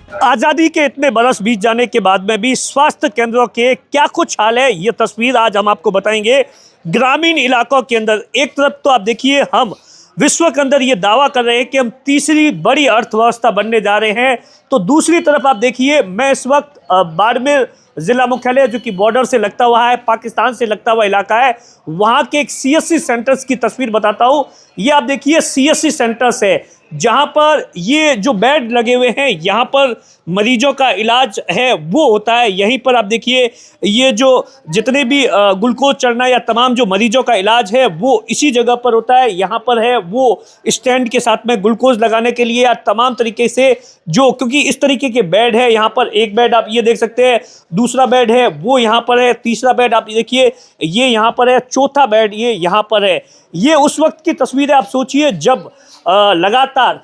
आज़ादी के इतने बरस बीत जाने के बाद में भी स्वास्थ्य केंद्रों के क्या कुछ हाल है, ये तस्वीर आज हम आपको बताएंगे। ग्रामीण इलाकों के अंदर एक तरफ तो आप देखिए, हम विश्व के अंदर ये दावा कर रहे हैं कि हम तीसरी बड़ी अर्थव्यवस्था बनने जा रहे हैं, तो दूसरी तरफ आप देखिए, मैं इस वक्त बाड़मेर जिला मुख्यालय जो कि बॉर्डर से लगता हुआ है, पाकिस्तान से लगता हुआ इलाका है, वहाँ के एक सीएससी सेंटर्स की तस्वीर बताता हूँ। ये आप देखिए सीएससी सेंटर्स है, जहाँ पर ये जो बेड लगे हुए हैं, यहाँ पर मरीजों का इलाज है वो होता है। यहीं पर आप देखिए, ये जो जितने भी ग्लूकोज चढ़ना या तमाम जो मरीजों का इलाज है वो इसी जगह पर होता है। यहाँ पर है वो स्टैंड के साथ में ग्लूकोज लगाने के लिए या तमाम तरीके से जो, क्योंकि इस तरीके के बेड है। यहाँ पर एक बेड आप ये देख सकते हैं, दूसरा बेड है वो यहाँ पर है, तीसरा बेड आप देखिए ये यहाँ पर है, चौथा बेड ये यहाँ पर है। ये उस वक्त की तस्वीर है। आप सोचिए जब लगातार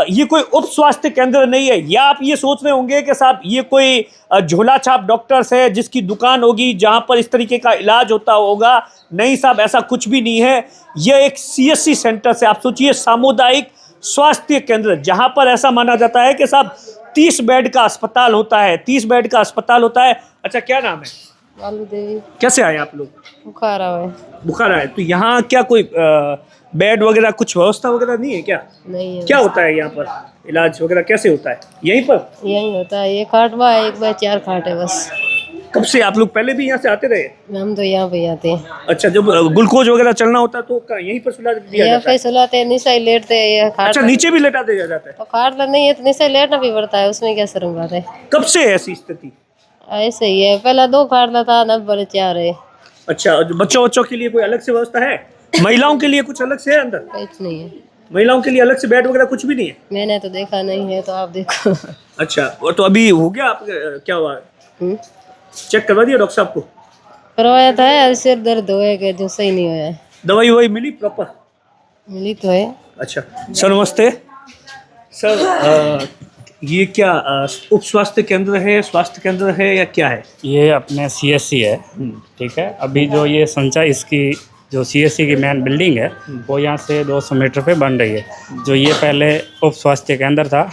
ये कोई उप स्वास्थ्य केंद्र नहीं है, या आप ये सोच रहे होंगे कि साहब ये कोई झोला छाप डॉक्टर्स है जिसकी दुकान होगी जहां पर इस तरीके का इलाज होता होगा। नहीं साहब, ऐसा कुछ भी नहीं है। यह एक सीएससी सेंटर से, आप सोचिए सामुदायिक स्वास्थ्य केंद्र, जहां पर ऐसा माना जाता है कि साहब 30 बेड का अस्पताल होता है, 30 बेड का अस्पताल होता है। अच्छा, क्या नाम है? बालू देवी। कैसे आए आप लोग? बुखार है। बुखार आए तो यहाँ क्या कोई बेड वगैरह कुछ व्यवस्था वगैरह नहीं है क्या? नहीं है। क्या होता है यहाँ पर? इलाज वगैरह कैसे होता है यहीं पर? यही होता है, ये खाटवा है, एक बार 4 खाट है बस। कब से आप लोग पहले भी यहाँ से आते रहे? हम तो यहाँ पे आते हैं। अच्छा, जब ग्लूकोज वगैरह चलना होता है तो यहीं पर सुला दिया यहाँ जाता है? पे सुलाते हैं, नीचे लेटते हैं। ये खाट अच्छा, नीचे भी लेटा दिया जाता है? तो खाट तो नहीं है तो नीचे लेटना भी पड़ता है, उसमें क्या शर्म बात है। कब से है ऐसी स्थिति? ऐसे ही है, पहला 2 खाट था, अब बड़े 4 है। अच्छा, बच्चों के लिए कोई अलग से व्यवस्था है? महिलाओं के लिए कुछ अलग से है अंदर? कुछ नहीं है, महिलाओं के लिए अलग से बेड वगैरह कुछ भी नहीं है? मैंने तो देखा नहीं है, तो आप देखो। अच्छा, और तो अभी हो गया आप क्या हुआ, चेक करवा दिया डॉक्टर साहब को? करवाया था, सिर दर्द होएगा जो सही नहीं होया है। दवाई वही मिली प्रॉपर? मिली तो है। अच्छा सर, नमस्ते सर। ये क्या उप स्वास्थ्य केंद्र है, स्वास्थ्य केंद्र है या क्या है? ये अपने सीएससी है, ठीक है। अभी जो ये संचार, इसकी जो सीएससी की मेन बिल्डिंग है वो यहाँ से 200 मीटर पे बन रही है। जो ये पहले उप स्वास्थ्य केंद्र था,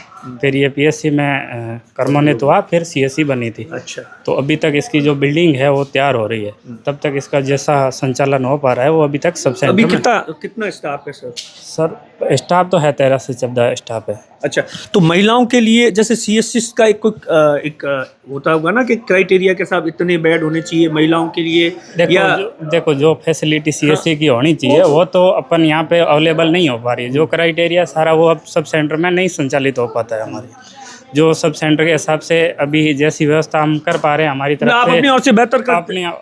फिर ये पीएससी में कर्मोन्नत हुआ, फिर सीएससी बनी थी। अच्छा, तो अभी तक इसकी जो बिल्डिंग है वो तैयार हो रही है, तब तक इसका जैसा संचालन हो पा रहा है वो अभी तक सब अभी सेंटर कितना स्टाफ है सर? सर स्टाफ तो है 13 से 14 स्टाफ है। अच्छा, तो महिलाओं के लिए जैसे सीएससी का एक होता होगा ना कि क्राइटेरिया के साथ इतने बेड होने चाहिए महिलाओं के लिए, देखो जो फैसिलिटी सीएससी की होनी चाहिए वो तो अपन यहाँ पे अवेलेबल नहीं हो पा रही है। जो क्राइटेरिया सारा वो अब सब सेंटर में नहीं संचालित हो पाता है। हमारे जो सब सेंटर के हिसाब से अभी जैसी व्यवस्था हम कर पा रहे हैं हमारी तरफ से, अपनी ओर से बेहतर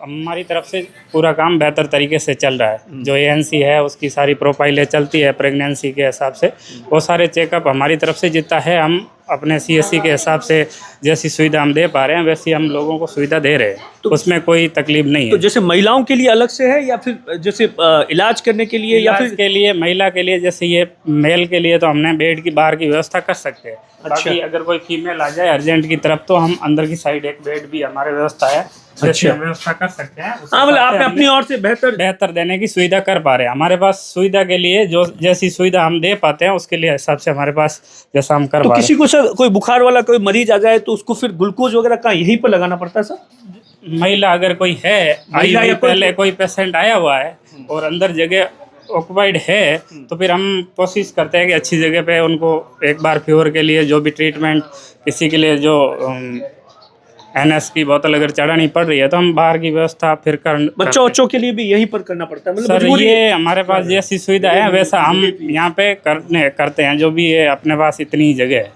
हमारी तरफ से पूरा काम बेहतर तरीके से चल रहा है। जो एएनसी है उसकी सारी प्रोफाइलें चलती है प्रेगनेंसी के हिसाब से, वो सारे चेकअप हमारी तरफ से जितना है हम अपने सीएससी के हिसाब से जैसी सुविधा हम दे पा रहे हैं वैसी हम लोगों को सुविधा दे रहे हैं, तो उसमें कोई तकलीफ नहीं है। तो जैसे महिलाओं के लिए अलग से है या फिर जैसे इलाज करने के लिए, या फिर के लिए महिला के लिए, जैसे ये मेल के लिए तो हमने बेड की बाहर की व्यवस्था कर सकते हैं। अच्छा, बाकी अगर कोई फीमेल आ जाए अर्जेंट की तरफ तो हम अंदर की साइड एक बेड भी हमारे व्यवस्था है, अच्छा व्यवस्था कर सकते हैं। हाँ, मतलब आपने अपनी ओर से बेहतर देने की सुविधा कर पा रहे हैं। हमारे पास सुविधा के लिए जो जैसी सुविधा हम दे पाते हैं उसके लिए हिसाब से हमारे पास जैसा हम कर पा रहे हैं। किसी को सर कोई बुखार वाला कोई मरीज आ जाए तो उसको फिर ग्लूकोज वगैरह का यहीं पर लगाना पड़ता है सर? महिला अगर कोई है, पहले कोई पेशेंट आया हुआ है और अंदर जगह ऑक्युपाइड है तो फिर हम कोशिश करते हैं कि अच्छी जगह पे उनको एक बार फीवर के लिए जो भी ट्रीटमेंट, किसी के लिए जो एनएस की बोतल अगर चढ़ानी पड़ रही है तो हम बाहर की व्यवस्था फिर बच्चों के लिए भी यहीं पर करना पड़ता है। मतलब सर ये हमारे पास जैसी सुविधा है वैसा हम यहाँ पे करते हैं, जो भी है अपने पास इतनी जगह है।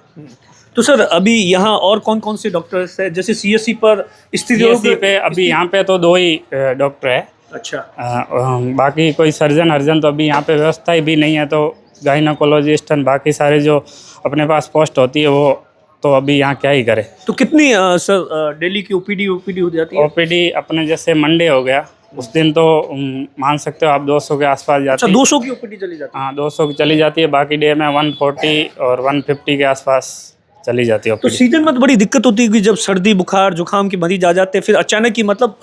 तो सर अभी यहाँ और कौन कौन से डॉक्टर्स है? जैसे सीएससी पर सीएससी पे अभी यहाँ पे तो 2 ही डॉक्टर है। अच्छा, बाकी कोई सर्जन तो अभी यहाँ पे व्यवस्था ही भी नहीं है। तो गाइनोकोलॉजिस्ट बाकी सारे जो अपने पास पोस्ट होती है वो तो अभी यहाँ क्या ही करे। तो कितनी सर डेली की ओपीडी हो जाती है? ओपीडी अपने जैसे मंडे हो गया उस दिन तो मान सकते हो आप 200 के आसपास जाती है। अच्छा, 200 की ओपीडी चली जाती है? हाँ 200 की चली जाती है। बाकी डे में 140 और 150 के आसपास चली जाती है तो OPD। सीजन में तो बड़ी दिक्कत होती है कि जब सर्दी बुखार जुकाम के मरीज आ जाते हैं, फिर अचानक ही मतलब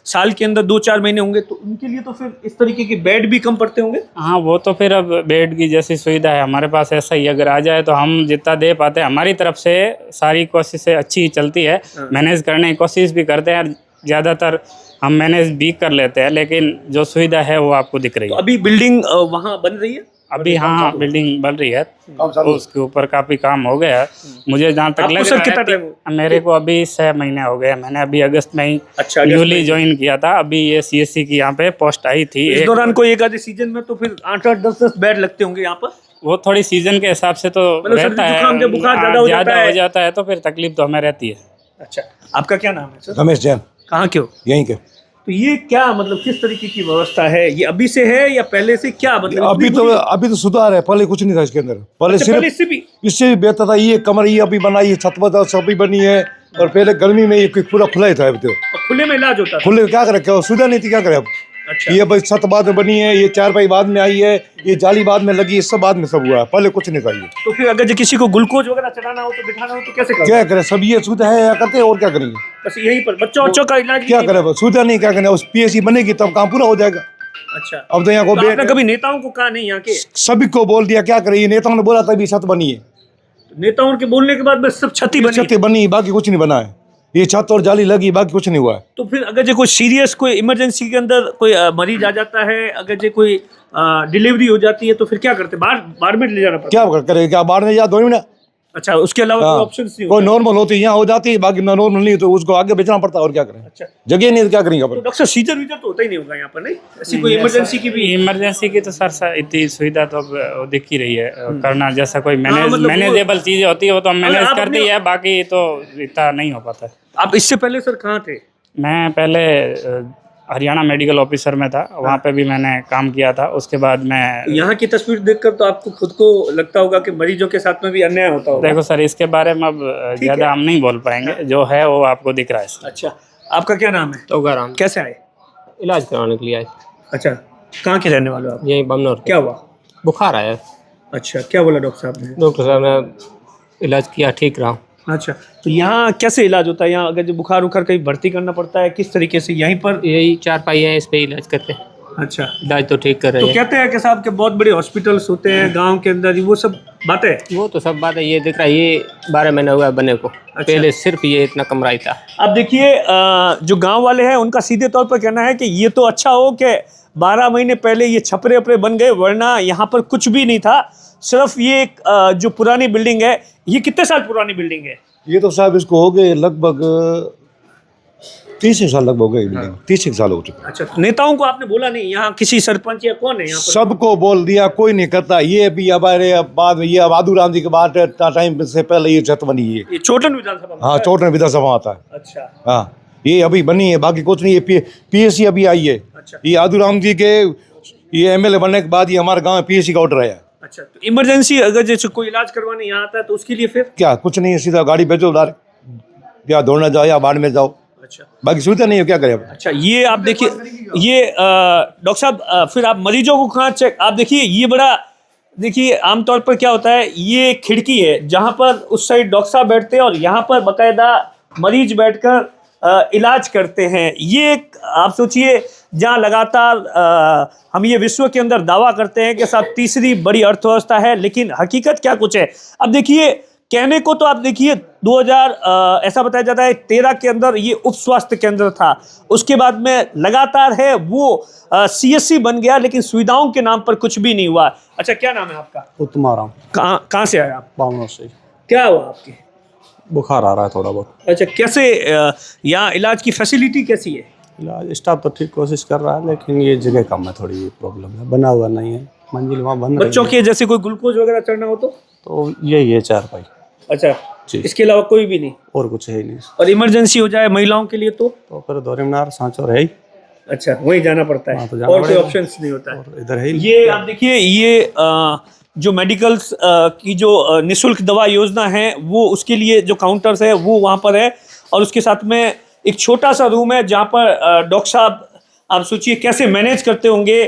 साल के अंदर 2-4 महीने होंगे तो उनके लिए तो फिर इस तरीके के बेड भी कम पड़ते होंगे। हाँ, वो तो फिर अब बेड की जैसी सुविधा है हमारे पास ऐसा ही, अगर आ जाए तो हम जितना दे पाते हैं, हमारी तरफ से सारी कोशिशें अच्छी चलती है, मैनेज करने की कोशिश भी करते हैं, और ज़्यादातर हम मैनेज भी कर लेते हैं, लेकिन जो सुविधा है वो आपको दिख रही तो है अभी बिल्डिंग वहाँ बन रही है। अभी। हाँ, बिल्डिंग बन रही है, उसके ऊपर काफ़ी काम हो गया है। मुझे जहाँ तक आपको लग सर रहा कितना है टाइम कि मेरे को अभी 6 महीने हो गए, मैंने अभी अगस्त में ही अच्छा, अगस्त न्यूली में। ज्वाइन किया था, अभी ये CSC की यहाँ पे पोस्ट आई थी। इस दौरान कोई एक आधे सीजन में तो फिर 8-8 10-10 बेड लगते होंगे यहाँ पर। वो थोड़ी सीजन के हिसाब से तो मतलब रहता सर्दी है, जुकाम जब बुखार हाँ, ज़्यादा हो जाता ज़्यादा है। हो जाता है तो फिर तकलीफ तो हमें रहती है। अच्छा, आपका क्या नाम है सर? रमेश जैन, कहाँ के हो? यहीं के। तो ये क्या मतलब किस तरीके की व्यवस्था है, ये अभी से है या पहले से, क्या मतलब अभी तो सुधार है, पहले कुछ नहीं था इसके अंदर। पहले अच्छा, सिर्फ पहले इससे भी इससे भी बेहतर था। ये कमर ये अभी बनाई है, छत पर सब भी बनी है, और पहले गर्मी में ये पूरा खुला ही था। अभी तो खुले में इलाज होता था। खुले क्या करे, क्या सुविधा नहीं थी, क्या करे अब। अच्छा, ये भाई छत बाद में बनी है, ये चारपाई बाद में आई है, ये जाली बाद में लगी, ये सब बाद में सब हुआ है, पहले कुछ नहीं था ये। तो फिर अगर जो किसी को ग्लूकोज वगैरह चढ़ाना हो तो दिखाना हो तो कैसे करें? क्या करे, सब ये सुविधा है, या करते हैं और क्या करेंगे। बस यहीं पर बच्चों का इलाज क्या नहीं- करे, सुविधा नहीं, क्या करें। उस PSC बनेगी तब काम पूरा हो जाएगा। अच्छा, अब तो यहाँ को तो आपने बेड कभी नेताओं को कहा नहीं यहाँ के? सभी को बोल दिया, क्या करे। ये नेताओं ने बोला तभी छत बनी है, नेताओं के बोलने के बाद बस सब क्षति बनी। छत बनी, बाकी कुछ नहीं बना है। ये छत और जाली लगी, बाकी कुछ नहीं हुआ है। तो फिर अगर जो कोई सीरियस कोई इमरजेंसी के अंदर कोई मरीज आ जाता है, अगर जो कोई डिलीवरी हो जाती है तो फिर क्या करते हैं? बाहर में ले जाना पड़ता क्या करे, क्या बाहर में जा 2 मिनट। है? अच्छा, उसके अलावा कोई ऑप्शन नहीं कोई होता? नॉर्मल होती है यहाँ हो जाती है, बाकी नॉर्मल नहीं तो उसको आगे बेचना पड़ता है, और क्या करें। अच्छा, जगह नहीं तो क्या करेंगे तो अपन। डॉक्टर सीजर वीजर तो होता ही नहीं होगा यहाँ पर, नहीं ऐसी कोई इमरजेंसी की भी? इमरजेंसी की तो सर इतनी सुविधा तो अब दिख ही रही है, करना जैसा कोई मतलब वो- मैनेजेबल चीजें होती है वो तो हम अगर मैनेज आप करती अपने- है, बाकी तो इतना नहीं हो पाता है। आप इससे पहले सर कहाँ थे? मैं पहले हरियाणा मेडिकल ऑफिसर में था, वहाँ पे भी मैंने काम किया था। उसके बाद मैं यहाँ की तस्वीर देखकर तो आपको खुद को लगता होगा कि मरीजों के साथ में भी अन्याय होता होगा। देखो सर, इसके बारे में अब ज़्यादा हम नहीं बोल पाएंगे, जो है वो आपको दिख रहा है सर। अच्छा, आपका क्या नाम है? तोगाराम, कैसे आए? इलाज कराने के लिए आए। अच्छा, कहाँ के रहने वाले हो आप? यहीं बमनौर। क्या हुआ? बुखार आया, अच्छा, क्या बोला डॉक्टर साहब ने? डॉक्टर साहब ने इलाज किया, ठीक रहा। अच्छा, तो यहाँ कैसे इलाज होता है? यहाँ अगर जो बुखार उखार कहीं भर्ती करना पड़ता है, किस तरीके से यहीं पर? यही 4 पाई है, इस पे इलाज करते हैं। अच्छा, इलाज तो ठीक कर रहे तो हैं। कहते हैं कि साहब के बहुत बड़े हॉस्पिटल्स होते हैं गांव के अंदर, वो सब बातें। वो तो सब बात है, ये दिख रहा है, ये 12 महीने हुआ है बने को। पहले सिर्फ ये इतना कमरा ही था। अब देखिए, जो गांव वाले हैं उनका सीधे तौर पर कहना है कि ये तो अच्छा हो कि 12 महीने पहले ये छपरे अपरे बन गए, वरना यहाँ पर कुछ भी नहीं था। सिर्फ ये एक जो पुरानी बिल्डिंग है, ये कितने साल पुरानी बिल्डिंग है? ये तो साहब इसको हो गए लगभग 30 साल लगभग हो गए, 30 साल हो चुके। अच्छा, तो नेताओं को आपने बोला नहीं? यहाँ किसी सरपंच या कौन है यहाँ पर? सबको बोल दिया, कोई नहीं करता। ये भी हमारे बाद में ये आदू राम जी के बाद टाइम से पहले ये छत बनी है। ये छोटन विधानसभा में? हाँ, चोटन विधानसभा आता है। अच्छा, हाँ, ये अभी बनी है, बाकी कुछ नहीं है। PSC अभी आई है। अच्छा, ये आदू राम जी के ये MLA बनने के बाद ये हमारे गाँव में PSC का ऑर्डर आया। अच्छा, तो इमरजेंसी अगर जैसे कोई इलाज करवाने यहाँ आता है तो उसके लिए फिर? क्या कुछ नहीं है, सीधा गाड़ी भेजो उधर, या दौड़ना जाओ या बाढ़ में जाओ, अच्छा, बाकी सुविधा नहीं है, क्या करें अब। अच्छा, ये आप देखिए, ये डॉक्टर साहब फिर आप मरीजों को कहाँ चेक, आप देखिए ये बड़ा, देखिए आमतौर पर क्या होता है, ये खिड़की है जहाँ पर उस साइड डॉक्टर साहब बैठते हैं और यहाँ पर बाकायदा मरीज बैठकर इलाज करते हैं। ये एक आप सोचिए जहाँ लगातार हम ये विश्व के अंदर दावा करते हैं कि साहब तीसरी बड़ी अर्थव्यवस्था है, लेकिन हकीकत क्या कुछ है। अब देखिए, कहने को तो आप देखिए 2000 ऐसा बताया जाता है 13 के अंदर ये उप स्वास्थ्य केंद्र था, उसके बाद में लगातार है वो CSC बन गया, लेकिन सुविधाओं के नाम पर कुछ भी नहीं हुआ। अच्छा, क्या नाम है आपका? उत्तमाराम, कहाँ से आए आप? बामनों से। क्या हुआ आपके? बुखार आ रहा है थोड़ा बहुत। अच्छा, कैसे यहाँ इलाज की फैसिलिटी कैसी है? इलाज स्टाफ तो ठीक कोशिश कर रहा है, लेकिन ये जगह कम है, थोड़ी प्रॉब्लम है, बना हुआ नहीं है, मंजिल वहाँ बन रही बच्चों है। के जैसे कोई ग्लूकोज वगैरह चढ़ना हो तो यही है 4 पाई, अच्छा, जी। इसके अलावा कोई भी नहीं? और कुछ है ही नहीं। और इमरजेंसी हो जाए महिलाओं के लिए तो फिर दौरे मीनार सांचौर है ही, अच्छा, वहीं जाना पड़ता है, वहाँ तो जाना और कोई पड़ेगा। ऑप्शंस नहीं होता है। और इधर है ही। ये आप देखिए, ये जो मेडिकल्स की जो निःशुल्क दवा योजना है, वो उसके लिए जो काउंटर्स है वो वहाँ पर है, और उसके साथ में एक छोटा सा रूम है जहाँ पर डॉक्टर साहब आप सोचिए कैसे मैनेज करते होंगे,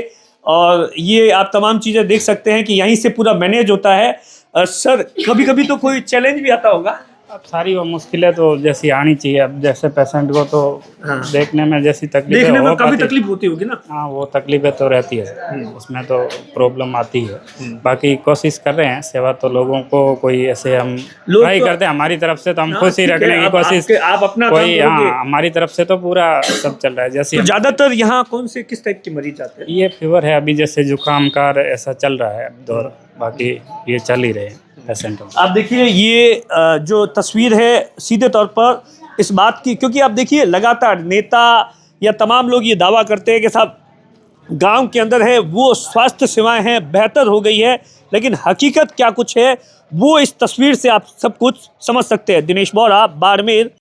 और ये आप तमाम चीज़ें देख सकते हैं कि यहीं से पूरा मैनेज होता है। सर कभी कभी तो कोई चैलेंज भी आता होगा। अब सारी वो मुश्किलें तो जैसी आनी चाहिए, अब जैसे पेशेंट को तो देखने में जैसी तकलीफ देखने में काफी तकलीफ होती होगी ना। हाँ, वो तकलीफें तो रहती है, उसमें तो प्रॉब्लम आती है। बाकी कोशिश कर रहे हैं, सेवा तो लोगों को कोई ऐसे हम लोग ट्राई तो- करते हैं, हमारी तरफ से तो हम हाँ, खुश ही ठीक है, रखने की आप- कोशिश, आप अपना काम कोई करोगे। हाँ हमारी तरफ से तो पूरा सब चल रहा है। जैसे तो ज्यादातर यहाँ कौन से किस टाइप के मरीज आते हैं? ये फीवर है अभी, जैसे जुकाम का ऐसा चल रहा है अब दौर, बाकी ये चल ही रहे हैं पेशेंटों। आप देखिए ये जो तस्वीर है सीधे तौर पर इस बात की, क्योंकि आप देखिए लगातार नेता या तमाम लोग ये दावा करते हैं कि साहब गांव के अंदर है वो स्वास्थ्य सेवाएं हैं बेहतर हो गई है, लेकिन हकीकत क्या कुछ है वो इस तस्वीर से आप सब कुछ समझ सकते हैं। दिनेश बोरा, बाड़मेर।